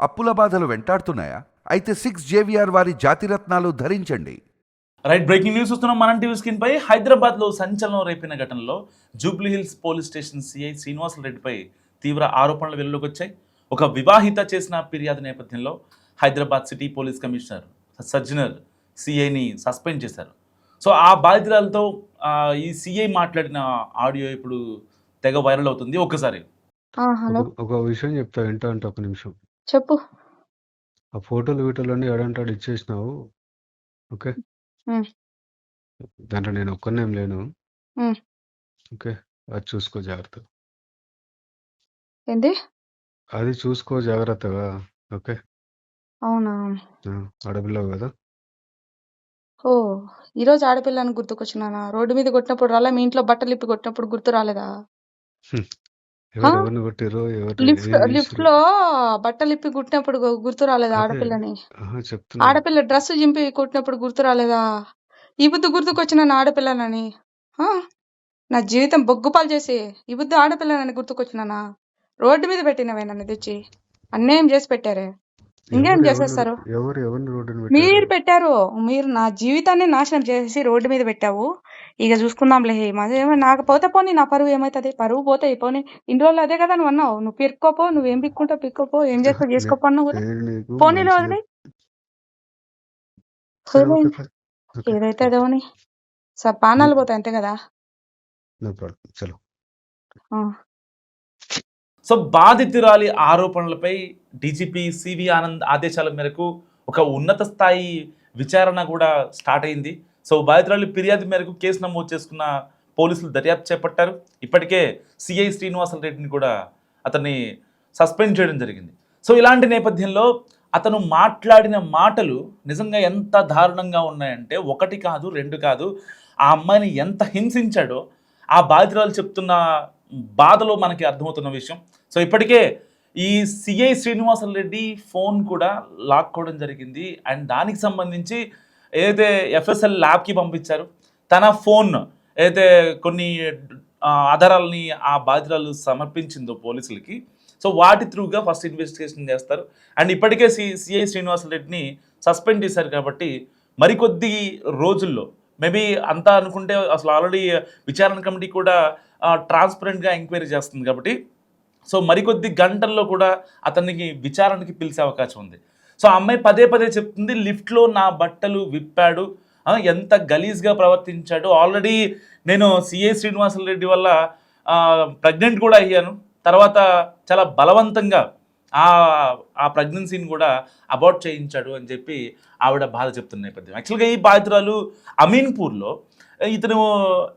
అప్పుల బాధలు వెంటాడుతున్నాయా? అయితే 6 JVR వారి జాతిరత్నాలు ధరించండి. రైట్, బ్రేకింగ్ న్యూస్ చూస్తున్నాం మనం టీవీ స్క్రీన్ పై. హైదరాబాద్లో సంచలనం రేపిన ఘటనలో జూబ్లీహిల్స్ పోలీస్ స్టేషన్ సిఐ శ్రీనివాసరెడ్డిపై తీవ్ర ఆరోపణలు వెలుగులోకి వచ్చాయి. ఒక వివాహిత చేసిన ఫిర్యాదు నేపథ్యంలో Hyderabad city police commissioner Sajjanar సిఐని suspend చేశారు. సో ఆ బాధితులతో ఈ సిఐ మాట్లాడిన ఆడియో ఇప్పుడు తెగ వైరల్ అవుతుంది. ఒక్కసారి హలో. ఒక విషయం చెప్తా, వింటా అంటే ఒక నిమిషం. చెప్పు. ఆ ఫోటోలు ఎడంటాడు ఇచ్చేసినావు, ఓకే? ఉమ్, దాంట్లో నేను ఒక్కనేం లేను, ఉమ్. ఓకే? అది చూసుకో జాగ్రత్త, ఏంటి? అది చూసుకో జాగ్రత్తగా, ఓకే? అవునా? ఆడపిల్లవు కదా. ఓ, ఈరోజు ఆడపిల్లని గుర్తుకొచ్చినానా? రోడ్డు మీద కొట్టినప్పుడు రాలే? మీ ఇంట్లో బట్టలు ఇప్పి కొట్టినప్పుడు గుర్తు రాలేదా? హ్మ్. హా? ఎవరిని కొట్టిరో ఎవరు లిఫ్ట్ ఏం లిఫ్ట్ చేసిరు లో బట్టలు ఇప్పి కుట్టినప్పుడు గుర్తు రాలేదా అదే ఆడపిల్లని? చెప్తున్నా. ఆడపిల్ల డ్రెస్ చింపి కుట్టినప్పుడు గుర్తు రాలేదా? ఈ బుద్ధి గుర్తుకొచ్చిన నా ఆడపిల్లనని? హా? నా జీవితం బొగ్గుపాలు చేసి ఈ బుద్ధి ఆడపిల్లనని గుర్తుకొచ్చినానా? రోడ్డు మీద పెట్టినవే నన్ను తెచ్చి అన్యాయం చేసి పెట్టారే. ఇంకేం చేసేస్తారు? ఎవరిని రోడ్డుని పెట్టారు? మీరు పెట్టారు. మీరు నా జీవితాన్ని నాశనం చేసి రోడ్డు మీద పెట్టావు. ఇక చూసుకుందాంలే. నాకు పోతే పోనీ, నా పరువు ఏమవుతుంది? పరువు పోతే పోనీ. ఇన్ని రోజులు అదే కదా నువ్వు అన్నావు. నువ్వు పిరుక్కోపో, నువ్వేం పిక్కుంటావు పిక్కోపో, ఏం చేస్తావు చేసుకోపో అన్నావు కదా. నేను నీకు పోనీలో మంచిగా వదిలే. సరే, ఓకే ఫైన్, ఓకే, ఏదైతే అదోని పానాలు పోతాయి అంతే కదా. నో ప్రాబ్లం, చలో. ఆ. సో బాధితురాలి ఆరోపణలపై డీజీపీ సివి ఆనంద్ ఆదేశాల మేరకు ఒక ఉన్నత స్థాయి విచారణ కూడా స్టార్ట్ అయింది. సో బాధితురాలి ఫిర్యాదు మేరకు కేసు నమోదు చేసుకున్న పోలీసులు దర్యాప్తు చేపట్టారు. ఇప్పటికే సిఐ శ్రీనివాసరెడ్డిని కూడా అతన్ని సస్పెండ్ చేయడం జరిగింది. సో ఇలాంటి నేపథ్యంలో అతను మాట్లాడిన మాటలు నిజంగా ఎంత దారుణంగా ఉన్నాయంటే, ఒకటి కాదు రెండు కాదు, ఆ అమ్మాయిని ఎంత హింసించాడో ఆ బాధితురాలు చెప్తున్న బాధలో మనకి అర్థమవుతున్న విషయం. సో ఇప్పటికే ఈ సిఐ శ్రీనివాసరెడ్డి ఫోన్ కూడా లాక్కోవడం జరిగింది. అండ్ దానికి సంబంధించి ఏదైతే ఎఫ్ఎస్ఎల్ ల్యాబ్కి పంపించారు, తన ఫోన్ ఏదైతే కొన్ని ఆధారాలని ఆ బాధితురాలు సమర్పించిందో పోలీసులకి, సో వాటి త్రూగా ఫస్ట్ ఇన్వెస్టిగేషన్ చేస్తారు. అండ్ ఇప్పటికే సిఐ శ్రీనివాసరెడ్డిని సస్పెండ్ చేశారు కాబట్టి మరికొద్ది రోజుల్లో మేబీ అంతా అనుకుంటే అసలు ఆల్రెడీ విచారణ కమిటీ కూడా ట్రాన్స్పరెంట్గా ఎంక్వైరీ చేస్తుంది కాబట్టి సో మరికొద్ది గంటల్లో కూడా అతనికి విచారణకి పిలిచే అవకాశం ఉంది. సో ఆ అమ్మాయి పదే పదే చెప్తుంది, లిఫ్ట్లో నా బట్టలు విప్పాడు, ఎంత గలీజ్గా ప్రవర్తించాడు, ఆల్రెడీ నేను సిఐ శ్రీనివాసరెడ్డి వల్ల ప్రెగ్నెంట్ కూడా అయ్యాను, తర్వాత చాలా బలవంతంగా ఆ ప్రెగ్నెన్సీని కూడా అబార్ట్ చేయించాడు అని చెప్పి ఆవిడ బాధ చెప్తున్న నేపథ్యం. యాక్చువల్గా ఈ బాధితురాలు అమీన్పూర్లో ఇతను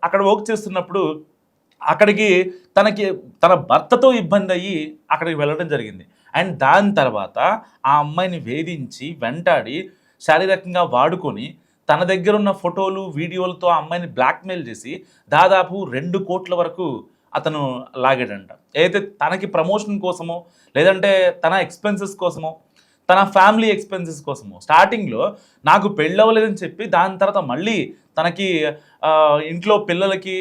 అక్కడ వర్క్ చేస్తున్నప్పుడు అక్కడికి తన భర్తతో ఇబ్బంది అయ్యి అక్కడికి వెళ్ళడం జరిగింది. అండ్ దాని తర్వాత ఆ అమ్మాయిని వేధించి వెంటాడి శారీరకంగా వాడుకొని తన దగ్గర ఉన్న ఫోటోలు వీడియోలతో ఆ అమ్మాయిని బ్లాక్మెయిల్ చేసి దాదాపు 2 కోట్ల వరకు అతను లాగాడంట. ఏదైతే తనకి ప్రమోషన్ కోసమో లేదంటే తన ఎక్స్పెన్సెస్ కోసమో తన ఫ్యామిలీ ఎక్స్పెన్సెస్ కోసమో స్టార్టింగ్లో నాకు పెళ్ళవలేదని చెప్పి దాని తర్వాత మళ్ళీ తనకి ఇంట్లో పిల్లలకి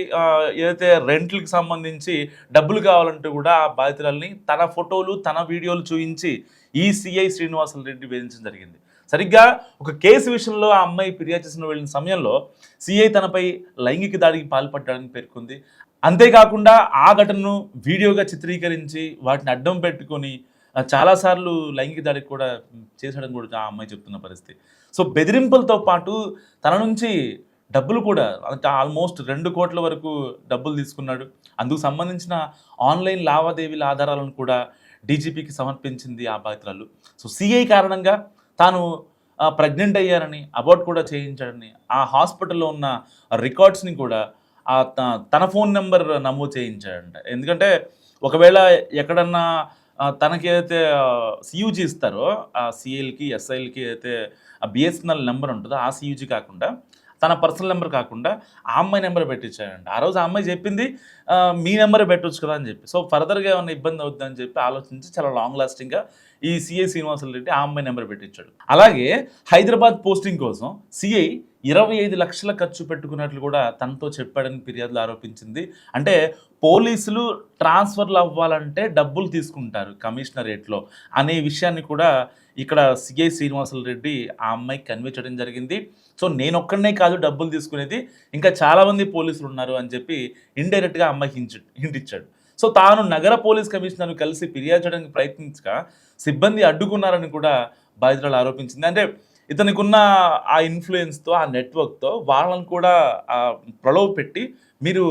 ఏదైతే రెంట్లకి సంబంధించి డబ్బులు కావాలంటూ కూడా ఆ బాధితులని తన ఫోటోలు తన వీడియోలు చూపించి ఈ సిఐ శ్రీనివాసరెడ్డి వేధించడం జరిగింది. సరిగ్గా ఒక కేసు విషయంలో ఆ అమ్మాయి ఫిర్యాదు చేసిన వెళ్ళిన సమయంలో సిఐ తనపై లైంగిక దాడికి పాల్పడ్డాడని పేర్కొంది. అంతేకాకుండా ఆ ఘటనను వీడియోగా చిత్రీకరించి వాటిని అడ్డం పెట్టుకొని చాలాసార్లు లైంగిక దాడికి కూడా చేసడం కూడా ఆ అమ్మాయి చెప్తున్న పరిస్థితి. సో బెదిరింపులతో పాటు తన నుంచి డబ్బులు కూడా ఆల్మోస్ట్ 2 కోట్ల వరకు డబ్బులు తీసుకున్నాడు. అందుకు సంబంధించిన ఆన్లైన్ లావాదేవీల ఆధారాలను కూడా డీజీపీకి సమర్పించింది ఆ బాధితురాలు. సో సిఐ కారణంగా తాను ప్రెగ్నెంట్ అయ్యారని, అబార్ట్ కూడా చేయించాడని, ఆ హాస్పిటల్లో ఉన్న రికార్డ్స్ని కూడా తన ఫోన్ నెంబర్ నమోదు చేయించాడంట. ఎందుకంటే ఒకవేళ ఎక్కడన్నా తనకి ఏదైతే సియూజీ ఇస్తారో ఆ సిఎల్కి ఎస్ఐల్కి అయితే ఆ బిఎస్ఎన్ఎల్ నెంబర్ ఉంటుందో ఆ సియూజీ కాకుండా తన పర్సనల్ నెంబర్ కాకుండా ఆ అమ్మాయి నెంబర్ పెట్టించాడంట. ఆ రోజు ఆ అమ్మాయి చెప్పింది మీ నెంబరే పెట్టొచ్చు కదా అని చెప్పి. సో ఫర్దర్గా ఏమైనా ఇబ్బంది అవుతుందని చెప్పి ఆలోచించి చాలా లాంగ్ లాస్టింగ్గా ఈ సిఐ శ్రీనివాసులు ఆ అమ్మాయి నెంబర్ పెట్టించాడు. అలాగే హైదరాబాద్ పోస్టింగ్ కోసం సిఐ 25 లక్షల ఖర్చు పెట్టుకున్నట్లు కూడా తనతో చెప్పాడని ఫిర్యాదులు ఆరోపించింది. అంటే పోలీసులు ట్రాన్స్ఫర్లు అవ్వాలంటే డబ్బులు తీసుకుంటారు కమిషనరేట్లో అనే విషయాన్ని కూడా ఇక్కడ సిఐ శ్రీనివాసులు రెడ్డి ఆ అమ్మాయికి కన్వే చేయడం జరిగింది. సో నేను ఒక్కడనే కాదు డబ్బులు తీసుకునేది, ఇంకా చాలామంది పోలీసులు ఉన్నారు అని చెప్పి ఇండైరెక్ట్గా అమ్మాయికి హింట్ ఇచ్చాడు. సో తాను నగర పోలీస్ కమిషనర్ను కలిసి ఫిర్యాదు చేయడానికి ప్రయత్నించగా సిబ్బంది అడ్డుకున్నారని కూడా బాధితురాలు ఆరోపించింది. అంటే ఇతనికి ఉన్న ఆ ఇన్ఫ్లుయెన్స్తో, ఆ నెట్వర్క్తో వాళ్ళని కూడా ప్రలోభ పెట్టి మీరు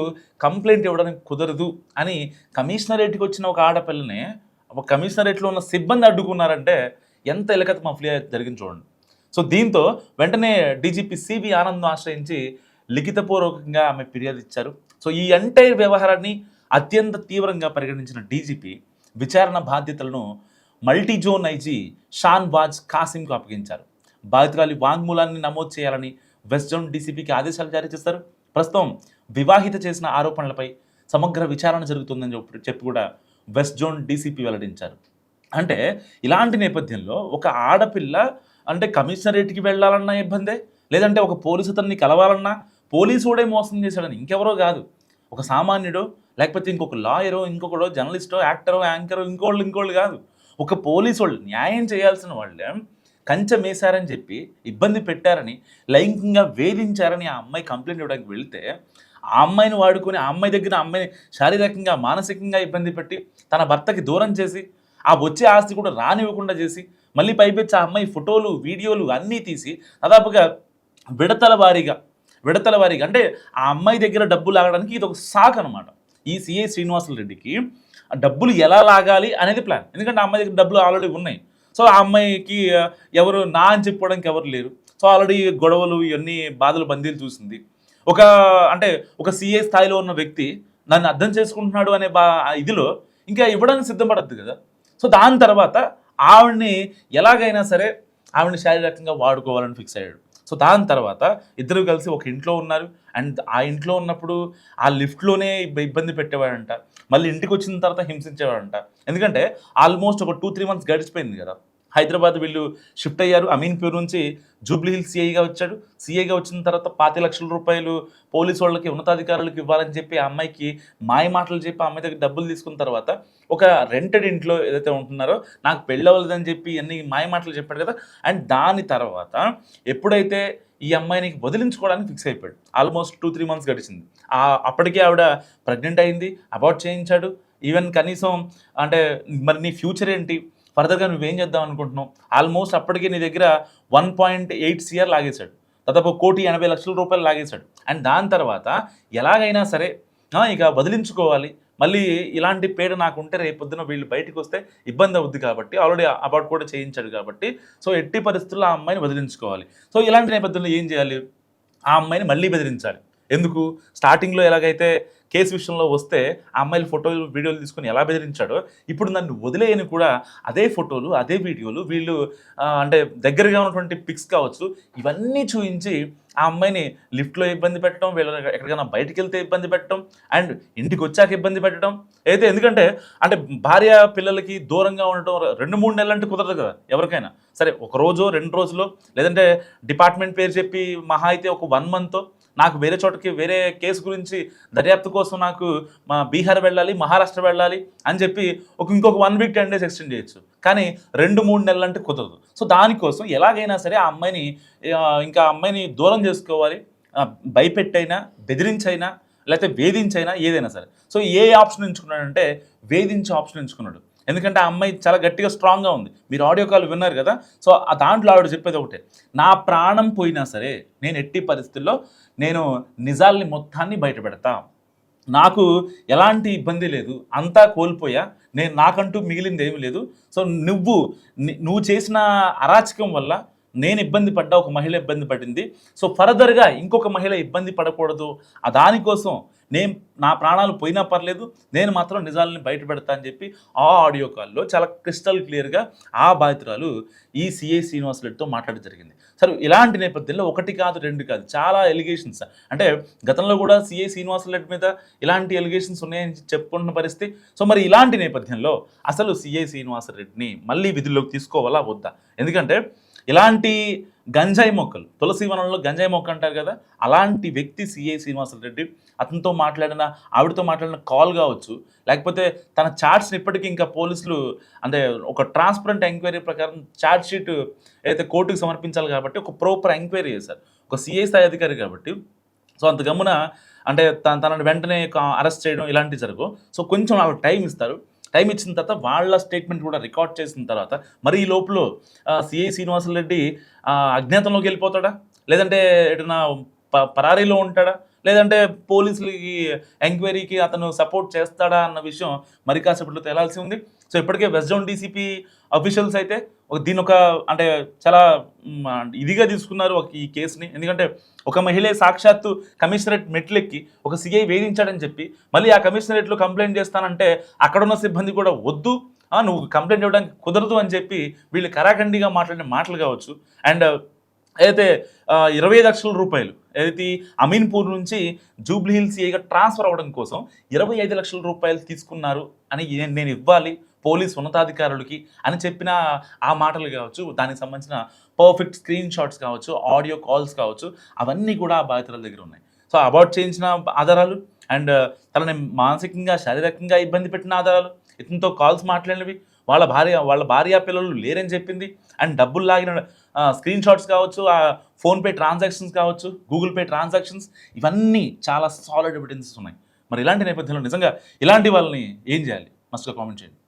కంప్లైంట్ ఇవ్వడానికి కుదరదు అని కమిషనరేట్కి వచ్చిన ఒక ఆడపిల్లని ఒక కమిషనరేట్లో ఉన్న సిబ్బంది అడ్డుకున్నారంటే ఎంత ఎలకత మఫ్లియా జరిగింది చూడండి. సో దీంతో వెంటనే డీజీపీ సివి ఆనంద్ను ఆశ్రయించి లిఖితపూర్వకంగా ఆమె ఫిర్యాదు ఇచ్చారు. సో ఈ ఎంటైర్ వ్యవహారాన్ని అత్యంత తీవ్రంగా పరిగణించిన డీజీపీ విచారణ బాధ్యతలను మల్టీ జోన్ ఐజీ షాన్వాజ్ కాసింకు అప్పగించారు. బాధితురాలి వాంగ్మూలాన్ని నమోదు చేయాలని వెస్ట్ జోన్ డీసీపీకి ఆదేశాలు జారీ చేస్తారు. ప్రస్తుతం వివాహిత చేసిన ఆరోపణలపై సమగ్ర విచారణ జరుగుతుందని చెప్పి కూడా వెస్ట్ జోన్ డీసీపీ వెల్లడించారు. అంటే ఇలాంటి నేపథ్యంలో ఒక ఆడపిల్ల అంటే కమిషనరేట్కి వెళ్ళాలన్నా ఇబ్బందే, లేదంటే ఒక పోలీసు అతన్ని కలవాలన్నా పోలీసు కూడా మోసం చేశాడని, ఇంకెవరో కాదు ఒక సామాన్యుడు, లేకపోతే ఇంకొక లాయరో, ఇంకొకడో జర్నలిస్టో, యాక్టరో, యాంకరో, ఇంకోళ్ళు కాదు, ఒక పోలీసు వాళ్ళు న్యాయం చేయాల్సిన వాళ్ళే కంచె మేశారని చెప్పి ఇబ్బంది పెట్టారని, లైంగికంగా వేధించారని ఆ అమ్మాయి కంప్లైంట్ ఇవ్వడానికి వెళ్తే ఆ అమ్మాయిని వాడుకొని ఆ అమ్మాయి దగ్గర అమ్మాయిని శారీరకంగా మానసికంగా ఇబ్బంది పెట్టి తన భర్తకి దూరం చేసి ఆ వచ్చే ఆస్తి కూడా రానివ్వకుండా చేసి మళ్ళీ పైపెచ్చి ఆ అమ్మాయి ఫోటోలు, వీడియోలు అన్నీ తీసి దాదాపుగా విడతల వారీగా అంటే ఆ అమ్మాయి దగ్గర డబ్బులు లాగడానికి ఇది ఒక సాక్ అనమాట. ఈ సిఐ శ్రీనివాసులు రెడ్డికి డబ్బులు ఎలా లాగాలి అనేది ప్లాన్. ఎందుకంటే ఆ అమ్మాయి దగ్గర డబ్బులు ఆల్రెడీ ఉన్నాయి. సో ఆ అమ్మాయికి ఎవరు నా అని చెప్పుకోవడానికి ఎవరు లేరు. సో ఆల్రెడీ గొడవలు ఇవన్నీ బాధలు బందీలు చూసింది. ఒక సిఐ స్థాయిలో ఉన్న వ్యక్తి నన్ను అర్థం చేసుకుంటున్నాడు అనే ఇదిలో ఇంకా ఇవ్వడానికి సిద్ధపడద్దు కదా. సో దాని తర్వాత ఆవిడ్ని ఎలాగైనా సరే ఆవిడని శారీరకంగా వాడుకోవాలని ఫిక్స్ అయ్యాడు. సో దాని తర్వాత ఇద్దరు కలిసి ఒక ఇంట్లో ఉన్నారు. అండ్ ఆ ఇంట్లో ఉన్నప్పుడు ఆ లిఫ్ట్లోనే ఇబ్బంది పెట్టేవాడంట, మళ్ళీ ఇంటికి వచ్చిన తర్వాత హింసించేవాడంట. ఎందుకంటే ఆల్మోస్ట్ ఒక 2-3 మంత్స్ గడిచిపోయింది కదా. హైదరాబాద్ వీళ్ళు షిఫ్ట్ అయ్యారు. అమీన్పూర్ నుంచి జూబ్లీ హిల్స్ సిఐగా వచ్చాడు. సిఐగా వచ్చిన తర్వాత 25 లక్షల రూపాయలు పోలీసు వాళ్ళకి, ఉన్నతాధికారులకు ఇవ్వాలని చెప్పి ఆ అమ్మాయికి మాయ మాటలు చెప్పి ఆ అమ్మాయి దగ్గర డబ్బులు తీసుకున్న తర్వాత ఒక రెంటెడ్ ఇంట్లో ఏదైతే ఉంటున్నారో నాకు పెళ్ళి అవ్వలేదని చెప్పి అన్ని మాయ మాటలు చెప్పాడు కదా. అండ్ దాని తర్వాత ఎప్పుడైతే ఈ అమ్మాయిని వదిలించుకోవడానికి ఫిక్స్ అయిపోయాడు, ఆల్మోస్ట్ 2-3 మంత్స్ గడిచింది. అప్పటికే ఆవిడ ప్రెగ్నెంట్ అయింది, అబార్ట్ చేయించాడు. ఈవెన్ కనీసం అంటే మరి నీ ఫ్యూచర్ ఏంటి, ఫర్దర్గా నువ్వేం చేద్దాం అనుకుంటున్నావు, ఆల్మోస్ట్ అప్పటికే నీ దగ్గర 1.8 CR లాగేశాడు, దాదాపు 1,80,00,000 రూపాయలు లాగేశాడు. అండ్ దాని తర్వాత ఎలాగైనా సరే ఇక వదిలించుకోవాలి, మళ్ళీ ఇలాంటి పేడ నాకు ఉంటే రేపొద్దున వీళ్ళు బయటకు వస్తే ఇబ్బంది అవుద్ది కాబట్టి ఆల్రెడీ అబార్ట్ కూడా చేయించాడు కాబట్టి సో ఎట్టి పరిస్థితుల్లో ఆ అమ్మాయిని వదిలించుకోవాలి. సో ఇలాంటి నేపథ్యంలో ఏం చేయాలి, ఆ అమ్మాయిని మళ్ళీ బెదిరించాలి. ఎందుకు స్టార్టింగ్లో ఎలాగైతే కేసు విషయంలో వస్తే ఆ అమ్మాయిలు ఫోటోలు, వీడియోలు తీసుకొని ఎలా బెదిరించాడో ఇప్పుడు నన్ను వదిలేయని కూడా అదే ఫోటోలు, అదే వీడియోలు, వీళ్ళు అంటే దగ్గరగా ఉన్నటువంటి పిక్స్ కావచ్చు ఇవన్నీ చూపించి ఆ అమ్మాయిని లిఫ్ట్లో ఇబ్బంది పెట్టడం, వీళ్ళ ఎక్కడికైనా బయటికి వెళ్తే ఇబ్బంది పెట్టడం, అండ్ ఇంటికి వచ్చాక ఇబ్బంది పెట్టడం. అయితే ఎందుకంటే అంటే భార్య పిల్లలకి దూరంగా ఉండటం 2-3 నెలలు అంటే కుదరదు కదా ఎవరికైనా. సరే ఒక రోజో 2 రోజులో, లేదంటే డిపార్ట్మెంట్ పేరు చెప్పి మహా అయితే ఒక 1 మంత్ నాకు వేరే చోటకి వేరే కేసు గురించి దర్యాప్తు కోసం నాకు బీహార్ వెళ్ళాలి, మహారాష్ట్ర వెళ్ళాలి అని చెప్పి ఇంకొక 1 వీక్ 10 డేస్ ఎక్స్టెండ్ చేయొచ్చు. కానీ 2-3 నెలలు అంటే కుదరదు. సో దానికోసం ఎలాగైనా సరే ఆ అమ్మాయిని దూరం చేసుకోవాలి, భయపెట్టైనా, బెదిరించైనా, లేకపోతే వేధించైనా, ఏదైనా సరే. సో ఏ ఆప్షన్ ఎంచుకున్నాడంటే వేధించే ఆప్షన్ ఎంచుకున్నాడు. ఎందుకంటే ఆ అమ్మాయి చాలా గట్టిగా స్ట్రాంగ్గా ఉంది. మీరు ఆడియో కాల్ విన్నారు కదా. సో ఆ దాంట్లో ఆవిడ చెప్పేది ఒకటే, నా ప్రాణం పోయినా సరే నేను ఎట్టి పరిస్థితుల్లో నేను నిజాల్ని మొత్తాన్ని బయట పెడతా, నాకు ఎలాంటి ఇబ్బంది లేదు, అంతా కోల్పోయా, నాకంటూ మిగిలింది ఏమీ లేదు. సో నువ్వు చేసిన అరాచకం వల్ల నేను ఇబ్బంది పడ్డా, ఒక మహిళ ఇబ్బంది పడింది. సో ఫర్దర్గా ఇంకొక మహిళ ఇబ్బంది పడకూడదు, దానికోసం నేను నా ప్రాణాలు పోయినా పర్లేదు, నేను మాత్రం నిజాలని బయట పెడతా అని చెప్పి ఆ ఆడియో కాల్లో చాలా క్రిస్టల్ క్లియర్గా ఆ బాధితురాలు ఈ సిఐ శ్రీనివాస్ రెడ్డితో మాట్లాడడం జరిగింది. సరే, ఇలాంటి నేపథ్యంలో 1 కాదు 2 కాదు చాలా ఎలిగేషన్స్, అంటే గతంలో కూడా సిఐ శ్రీనివాస్ రెడ్డి మీద ఇలాంటి ఎలిగేషన్స్ ఉన్నాయని చెప్పుకుంటున్న పరిస్థితి. సో మరి ఇలాంటి నేపథ్యంలో అసలు సిఐ శ్రీనివాస్ రెడ్డిని మళ్ళీ విధుల్లోకి తీసుకోవాలా వద్దా? ఎందుకంటే ఇలాంటి గంజాయి మొక్కలు, తులసి వనంలో గంజాయి మొక్క అంటారు కదా, అలాంటి వ్యక్తి సిఐ శ్రీనివాసరెడ్డి. అతనితో మాట్లాడిన, ఆవిడతో మాట్లాడిన కాల్ కావచ్చు, లేకపోతే తన చార్ట్స్ని ఇప్పటికీ ఇంకా పోలీసులు అంటే ఒక ట్రాన్స్పరెంట్ ఎంక్వైరీ ప్రకారం ఛార్జ్ షీట్ అయితే కోర్టుకు సమర్పించాలి కాబట్టి ఒక ప్రాపర్ ఎంక్వైరీ చేశారు ఒక సిఐ స్థాయి అధికారి కాబట్టి. సో అంత గమ్మున అంటే తనని వెంటనే అరెస్ట్ చేయడం ఇలాంటివి జరగవు. సో కొంచెం వాళ్ళకి టైం ఇస్తారు. టైం ఇచ్చిన తర్వాత వాళ్ళ స్టేట్మెంట్ కూడా రికార్డ్ చేసిన తర్వాత మరి ఈ లోపల సిఐ శ్రీనివాసరెడ్డి అజ్ఞాతంలోకి వెళ్ళిపోతాడా, లేదంటే ఎటన్నా పరారీలో ఉంటాడా, లేదంటే పోలీసులకి ఎంక్వైరీకి అతను సపోర్ట్ చేస్తాడా అన్న విషయం మరి కాసేపట్లో తేలాల్సి ఉంది. సో ఇప్పటికే వెస్ట్ జోన్ డీసీపీ అఫీషియల్స్ అయితే దీని ఒక అంటే చాలా ఇదిగా తీసుకున్నారు ఈ కేసుని. ఎందుకంటే ఒక మహిళ సాక్షాత్తు కమిషనరేట్ మెట్లెక్కి ఒక సిఐ వేధించాడని చెప్పి మళ్ళీ ఆ కమిషనరేట్లో కంప్లైంట్ చేస్తానంటే అక్కడున్న సిబ్బంది కూడా వద్దు, నువ్వు కంప్లైంట్ ఇవ్వడానికి కుదరదు అని చెప్పి వీళ్ళు కరాఖండిగా మాట్లాడిన మాటలు కావచ్చు. అండ్ అయితే 25 లక్షల రూపాయలు ఏదైతే అమీన్పూర్ నుంచి జూబ్లీ హిల్స్ ఏగా ట్రాన్స్ఫర్ అవ్వడం కోసం 25 లక్షల రూపాయలు తీసుకున్నారు అని నేను ఇవ్వాలి పోలీస్ ఉన్నతాధికారులకి అని చెప్పిన ఆ మాటలు కావచ్చు, దానికి సంబంధించిన పర్ఫెక్ట్ స్క్రీన్ షాట్స్ కావచ్చు, ఆడియో కాల్స్ కావచ్చు, అవన్నీ కూడా ఆ బాధితుల దగ్గర ఉన్నాయి. సో అబార్ట్ చేయించిన ఆధారాలు అండ్ తనని మానసికంగా శారీరకంగా ఇబ్బంది పెట్టిన ఆధారాలు, ఇతనితో కాల్స్ మాట్లాడినవి, వాళ్ళ భార్య పిల్లలు లేరని చెప్పింది, అండ్ డబ్బులు లాగిన స్క్రీన్ షాట్స్ కావచ్చు, ఆ ఫోన్పే ట్రాన్సాక్షన్స్ కావచ్చు, గూగుల్ పే ట్రాన్సాక్షన్స్, ఇవన్నీ చాలా సాలిడ్ ఎవిడెన్సెస్ ఉన్నాయి. మరి ఇలాంటి నేపథ్యంలో నిజంగా ఇలాంటి వాళ్ళని ఏం చేయాలి? మస్ట్గా కామెంట్ చేయండి.